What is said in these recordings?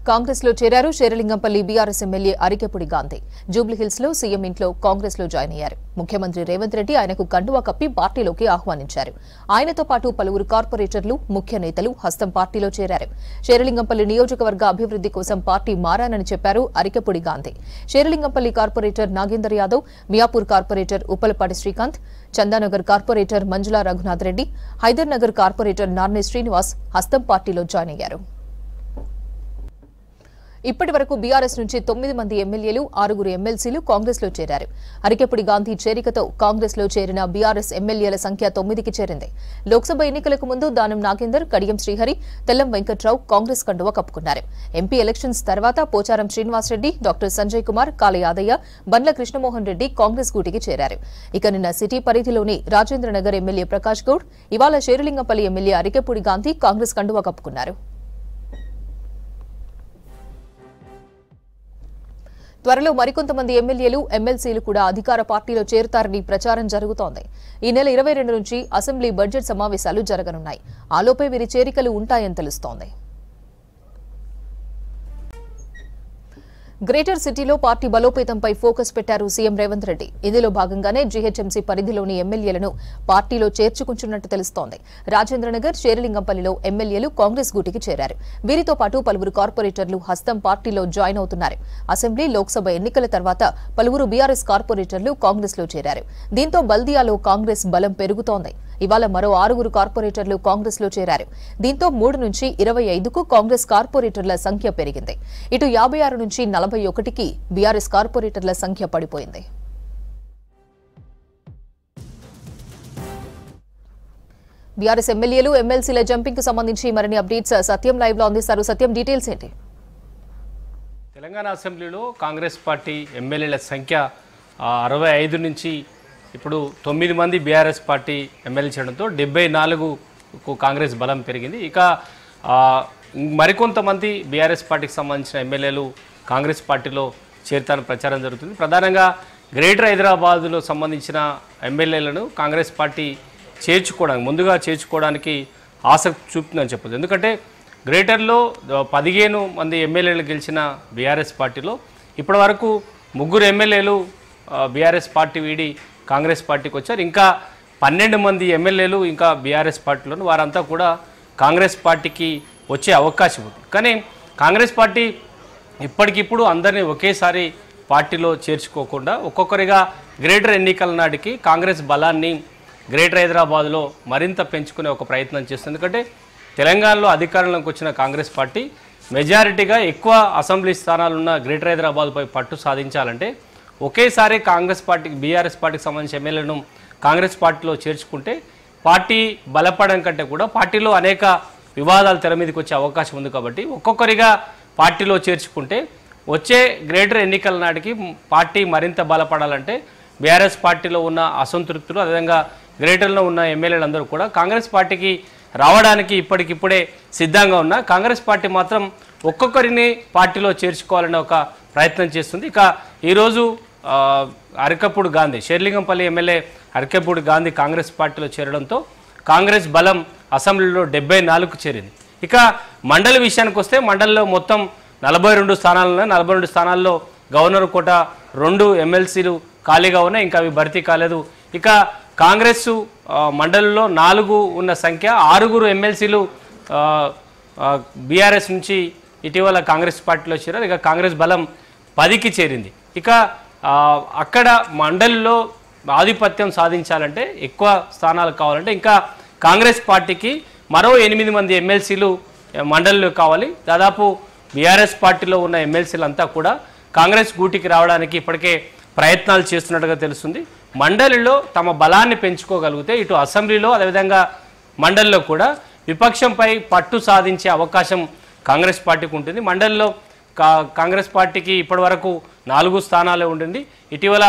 కాంగ్రెస్ లో చేరారు Serilingampally BRS MLA Arikepudi Gandhi. Jubilee Hills లో సీఎం ఇంట్లో కాంగ్రెస్ లో జాయిన్ అయ్యారు. ముఖ్యమంత్రి రేవంత్ రెడ్డి ఆయనకు కండువా కప్పి పార్టీలోకి ఆహ్వానించారు. ఆయనతో పాటు పలువురు కార్పొరేటర్లు, ముఖ్య నేతలు హస్తం పార్టీలో చేరారు. శేరిలింగంపల్లి నియోజకవర్గ అభివృద్ది కోసం పార్టీ మారానని చెప్పారు Arikepudi Gandhi. Serilingampally corporator Nagender Yadav, Miyapur corporator Uppalapati Srikanth, Chandanagar corporator Manjula Raghunath Reddy, Hyder Nagar corporator Narne Srinivas హస్తం పార్టీలో జాయిన్ అయ్యారు. ఇప్పటి వరకు బీఆర్ఎస్ నుంచి 9 మంది ఎమ్మెల్యేలు, 6 ఎమ్మెల్సీలు కాంగ్రెస్ లో చేరారు. అరికెపుడి గాంధీ చేరికతో కాంగ్రెస్ లో చేరిన బీఆర్ఎస్ ఎమ్మెల్యేల సంఖ్య 9కి చేరింది. లోక్సభ ఎన్నికలకు ముందు దానం నాగేందర్, కడియం శ్రీహరి, తెల్లం వెంకట్రావు కాంగ్రెస్ కండువా కప్పుకున్నారు. ఎంపీ ఎలక్షన్స్ తర్వాత పోచారం శ్రీనివాసరెడ్డి, డాక్టర్ సంజయ్ కుమార్, కాళ యాదయ్య, బండ్ల కృష్ణమోహన్ రెడ్డి కాంగ్రెస్ గూటికి చేరారు. ఇక నిన్న సిటీ పరిధిలోని రాజేంద్రనగర్ ఎమ్మెల్యే ప్రకాష్ గౌడ్, ఇవాళ శేరిలింగంపల్లి ఎమ్మెల్యే అరికెపుడి గాంధీ కాంగ్రెస్ కండువా కప్పుకున్నారు. త్వరలో మరికొంతమంది ఎమ్మెల్యేలు, ఎమ్మెల్సీలు కూడా అధికార పార్టీలో చేరుతారని ప్రచారం జరుగుతోంది. ఈ నెల 22 నుంచి అసెంబ్లీ బడ్జెట్ సమావేశాలు జరగనున్నాయి. ఆలోపే వీరి చేరికలు ఉంటాయని తెలుస్తోంది. గ్రేటర్ సిటీలో పార్టీ బలోపేతంపై ఫోకస్ పెట్టారు సీఎం రేవంత్ రెడ్డి. ఇందులో భాగంగానే జీహెచ్ఎంసీ పరిధిలోని ఎమ్మెల్యేలను పార్టీలో చేర్చుకుంటున్నట్టు తెలుస్తోంది. రాజేంద్రనగర్, శేరిలింగంపల్లిలో ఎమ్మెల్యేలు కాంగ్రెస్ గూటికి చేరారు. వీరితో పాటు పలువురు కార్పొరేటర్లు హస్తం పార్టీలో జాయిన్ అవుతున్నారు. అసెంబ్లీ, లోక్సభ ఎన్నికల తర్వాత పలువురు బీఆర్ఎస్ కార్పొరేటర్లు కాంగ్రెస్ లో చేరారు. దీంతో బల్దియాలో కాంగ్రెస్ బలం పెరుగుతోంది. ఇవాళ మరో 6 కార్పొరేటర్లు కాంగ్రెస్ లో చేరారు. దీంతో 3 నుంచి 25కు కాంగ్రెస్ కార్పొరేటర్ల సంఖ్య పెరిగింది. ఇటు 56 నుంచి 41కి బీఆర్ఎస్ కార్పొరేటర్ల సంఖ్య పడిపోయింది. బీఆర్ఎస్ ఎమ్మెల్యేలు, ఎమ్మెల్సీల జంపింగ్ కు సంబంధించి మరిన్ని అప్డేట్స్ సత్యం లైవ్ లో అందిస్తారు. సత్యం, డీటెయిల్స్ ఏంటి? తెలంగాణ అసెంబ్లీలో కాంగ్రెస్ పార్టీ ఎమ్మెల్యేల సంఖ్య 65 నుంచి ఇప్పుడు 9 మంది బీఆర్ఎస్ పార్టీ ఎమ్మెల్యే చేయడంతో 74కు కాంగ్రెస్ బలం పెరిగింది. ఇక మరికొంతమంది బీఆర్ఎస్ పార్టీకి సంబంధించిన ఎమ్మెల్యేలు కాంగ్రెస్ పార్టీలో చేరుతారని ప్రచారం జరుగుతుంది. ప్రధానంగా గ్రేటర్ హైదరాబాద్లో సంబంధించిన ఎమ్మెల్యేలను కాంగ్రెస్ పార్టీ ముందుగా చేర్చుకోవడానికి ఆసక్తి చూపుతుందని చెప్పొచ్చు. ఎందుకంటే గ్రేటర్లో 15 మంది ఎమ్మెల్యేలు గెలిచిన బీఆర్ఎస్ పార్టీలో ఇప్పటి వరకు 3 ఎమ్మెల్యేలు బీఆర్ఎస్ పార్టీ వీడి కాంగ్రెస్ పార్టీకి వచ్చారు. ఇంకా 12 మంది ఎమ్మెల్యేలు ఇంకా బీఆర్ఎస్ పార్టీలోను, వారంతా కూడా కాంగ్రెస్ పార్టీకి వచ్చే అవకాశం ఉంది. కానీ కాంగ్రెస్ పార్టీ ఇప్పటికిప్పుడు అందరినీ ఒకేసారి పార్టీలో చేర్చుకోకుండా ఒక్కొక్కరిగా గ్రేటర్ ఎన్నికల నాటికి కాంగ్రెస్ బలాన్ని గ్రేటర్ హైదరాబాద్లో మరింత పెంచుకునే ఒక ప్రయత్నం చేస్తుంది. ఎందుకంటే తెలంగాణలో అధికారంలోకి వచ్చిన కాంగ్రెస్ పార్టీ మెజారిటీగా ఎక్కువ అసెంబ్లీ స్థానాలున్న గ్రేటర్ హైదరాబాద్పై పట్టు సాధించాలంటే ఒకేసారి కాంగ్రెస్ పార్టీకి, బీఆర్ఎస్ పార్టీకి సంబంధించిన ఎమ్మెల్యేలను కాంగ్రెస్ పార్టీలో చేర్చుకుంటే పార్టీ బలపడడం కంటే కూడా పార్టీలో అనేక వివాదాలు తెర మీదకి వచ్చే అవకాశం ఉంది. కాబట్టి ఒక్కొక్కరిగా పార్టీలో చేర్చుకుంటే వచ్చే గ్రేటర్ ఎన్నికల నాటికి పార్టీ మరింత బలపడాలంటే బీఆర్ఎస్ పార్టీలో ఉన్న అసంతృప్తులు, అదేవిధంగా గ్రేటర్లో ఉన్న ఎమ్మెల్యేలందరూ కూడా కాంగ్రెస్ పార్టీకి రావడానికి ఇప్పటికిప్పుడే సిద్ధంగా ఉన్న కాంగ్రెస్ పార్టీ మాత్రం ఒక్కొక్కరిని పార్టీలో చేర్చుకోవాలనే ఒక ప్రయత్నం చేస్తుంది. ఇక ఈరోజు అరికెపుడి గాంధీ, శేరిలింగంపల్లి ఎమ్మెల్యే అరికెపుడి గాంధీ కాంగ్రెస్ పార్టీలో చేరడంతో కాంగ్రెస్ బలం అసెంబ్లీలో 74కు చేరింది. ఇక మండలి విషయానికి వస్తే మండలిలో మొత్తం 42 స్థానాలున్నాయి. 42 స్థానాల్లో గవర్నర్ కోట 2 ఎమ్మెల్సీలు ఖాళీగా ఉన్నాయి, ఇంకా అవి భర్తీ కాలేదు. ఇక కాంగ్రెస్ మండలిలో 4 ఉన్న సంఖ్య, 6 ఎమ్మెల్సీలు బీఆర్ఎస్ నుంచి ఇటీవల కాంగ్రెస్ పార్టీలో చేరారు. ఇక కాంగ్రెస్ బలం 10కి చేరింది. ఇక అక్కడ మండలిలో ఆధిపత్యం సాధించాలంటే, ఎక్కువ స్థానాలు కావాలంటే ఇంకా కాంగ్రెస్ పార్టీకి మరో 8 మంది ఎమ్మెల్సీలు మండలిలో కావాలి. దాదాపు బీఆర్ఎస్ పార్టీలో ఉన్న ఎమ్మెల్సీలంతా కూడా కాంగ్రెస్ గూటికి రావడానికి ఇప్పటికే ప్రయత్నాలు చేస్తున్నట్టుగా తెలుస్తుంది. మండలిలో తమ బలాన్ని పెంచుకోగలిగితే ఇటు అసెంబ్లీలో అదేవిధంగా మండలిలో కూడా విపక్షంపై పట్టు సాధించే అవకాశం కాంగ్రెస్ పార్టీకి ఉంటుంది. మండలిలో కాంగ్రెస్ పార్టీకి ఇప్పటి వరకు 4 స్థానాలే ఉండింది. ఇటీవల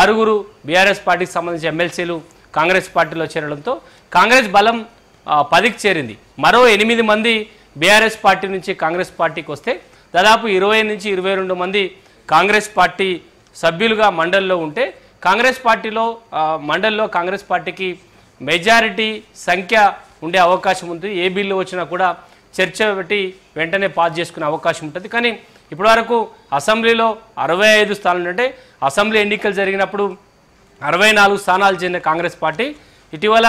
6 బీఆర్ఎస్ పార్టీకి సంబంధించిన ఎమ్మెల్సీలు కాంగ్రెస్ పార్టీలో చేరడంతో కాంగ్రెస్ బలం 10కి చేరింది. మరో 8 మంది బీఆర్ఎస్ పార్టీ నుంచి కాంగ్రెస్ పార్టీకి వస్తే దాదాపు 20 నుంచి 22 మంది కాంగ్రెస్ పార్టీ సభ్యులుగా మండలిలో ఉంటే కాంగ్రెస్ పార్టీలో మండలిలో కాంగ్రెస్ పార్టీకి మెజారిటీ సంఖ్య ఉండే అవకాశం ఉంది. ఏ బిల్లు వచ్చినా కూడా చర్చ పెట్టి వెంటనే పాస్ చేసుకునే అవకాశం ఉంటుంది. కానీ ఇప్పటివరకు అసెంబ్లీలో 65 స్థానాలు అంటే అసెంబ్లీ ఎన్నికలు జరిగినప్పుడు 64 స్థానాలు చెందిన కాంగ్రెస్ పార్టీ ఇటీవల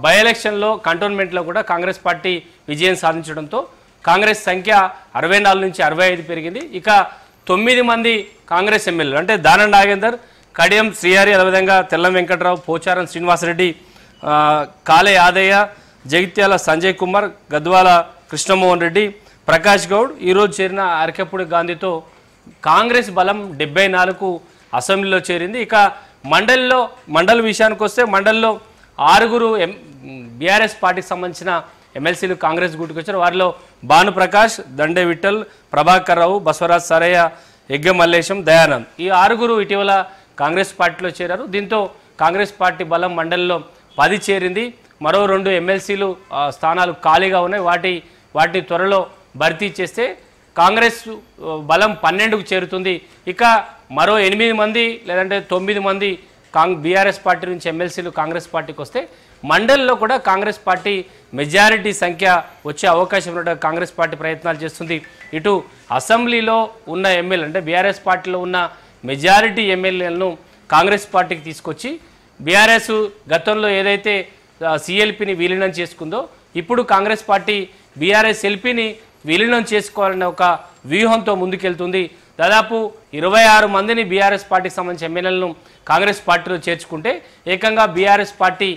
బై ఎలక్షన్లో కంటోన్మెంట్లో కూడా కాంగ్రెస్ పార్టీ విజయం సాధించడంతో కాంగ్రెస్ సంఖ్య 64 నుంచి 65 పెరిగింది. ఇక 9 మంది కాంగ్రెస్ ఎమ్మెల్యేలు అంటే దానం నాగేందర్, కడియం శ్రీహరి, అదేవిధంగా తెల్లం వెంకట్రావు, పోచారం శ్రీనివాసరెడ్డి, కాలే యాదయ్య, జగిత్యాల సంజయ్ కుమార్, గద్వాల కృష్ణమోహన్ రెడ్డి, ప్రకాష్ గౌడ్ ఈరోజు చేరిన అరకెప్పుడు గాంధీతో కాంగ్రెస్ బలం 74కు అసెంబ్లీలో చేరింది. ఇక మండల విషయానికి వస్తే మండలిలో 6 బీఆర్ఎస్ పార్టీకి సంబంధించిన ఎమ్మెల్సీలు కాంగ్రెస్ గూటికి వచ్చారు. వారిలో భానుప్రకాష్, దండే విఠల్, ప్రభాకర్ రావు, బసవరాజ్ సరయ్య, యగ్గ మల్లేశం, దయానంద్ ఈ 6 ఇటీవల కాంగ్రెస్ పార్టీలో చేరారు. దీంతో కాంగ్రెస్ పార్టీ బలం మండలిలో 10 చేరింది. మరో 2 ఎమ్మెల్సీలు స్థానాలు ఖాళీగా ఉన్నాయి. వాటిని త్వరలో భర్తీ చేస్తే కాంగ్రెస్ బలం 12కు చేరుతుంది. ఇక మరో 8 మంది లేదంటే 9 మంది బీఆర్ఎస్ పార్టీ నుంచి ఎమ్మెల్సీలు కాంగ్రెస్ పార్టీకి వస్తే మండలిలో కూడా కాంగ్రెస్ పార్టీ మెజారిటీ సంఖ్య వచ్చే అవకాశం ఉన్నట్టు కాంగ్రెస్ పార్టీ ప్రయత్నాలు చేస్తుంది. ఇటు అసెంబ్లీలో ఉన్న ఎమ్మెల్యే అంటే బీఆర్ఎస్ పార్టీలో ఉన్న మెజారిటీ ఎమ్మెల్యేలను కాంగ్రెస్ పార్టీకి తీసుకొచ్చి బీఆర్ఎస్ గతంలో ఏదైతే సిఎల్పిని విలీనం చేసుకుందో ఇప్పుడు కాంగ్రెస్ పార్టీ బీఆర్ఎస్ ఎల్పిని విలీనం చేసుకోవాలనే ఒక వ్యూహంతో ముందుకెళ్తుంది. దాదాపు 26 మందిని బీఆర్ఎస్ పార్టీకి సంబంధించిన ఎమ్మెల్యేలను కాంగ్రెస్ పార్టీలో చేర్చుకుంటే ఏకంగా బీఆర్ఎస్ పార్టీ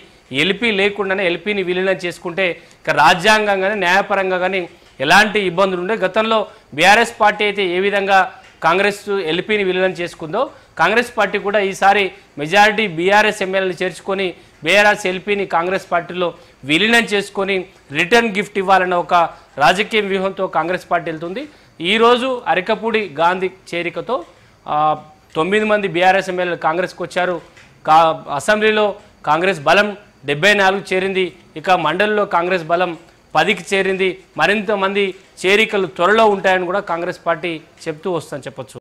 ఎల్పీ లేకుండానే ఎల్పీని విలీనం చేసుకుంటే ఇక రాజ్యాంగంగానే న్యాయపరంగా కానీ ఎలాంటి ఇబ్బందులు ఉండే గతంలో బీఆర్ఎస్ పార్టీ అయితే ఏ విధంగా కాంగ్రెస్ ఎల్పీని విలీనం చేసుకుందో కాంగ్రెస్ పార్టీ కూడా ఈసారి మెజారిటీ బీఆర్ఎస్ ఎమ్మెల్యేలు చేర్చుకొని బీఆర్ఎస్ ఎల్పీని కాంగ్రెస్ పార్టీలో విలీనం చేసుకొని రిటర్న్ గిఫ్ట్ ఇవ్వాలన్న ఒక రాజకీయ వ్యూహంతో కాంగ్రెస్ పార్టీ వెళ్తుంది. ఈరోజు అరకపూడి గాంధీ చేరికతో 9 మంది బీఆర్ఎస్ ఎమ్మెల్యేలు కాంగ్రెస్కి వచ్చారు. అసెంబ్లీలో కాంగ్రెస్ బలం 74 చేరింది. ఇక మండలిలో కాంగ్రెస్ బలం 10కి చేరింది. మరింత మంది చేరికలు త్వరలో ఉంటాయని కూడా కాంగ్రెస్ పార్టీ చెప్తూ వస్తుందని చెప్పొచ్చు.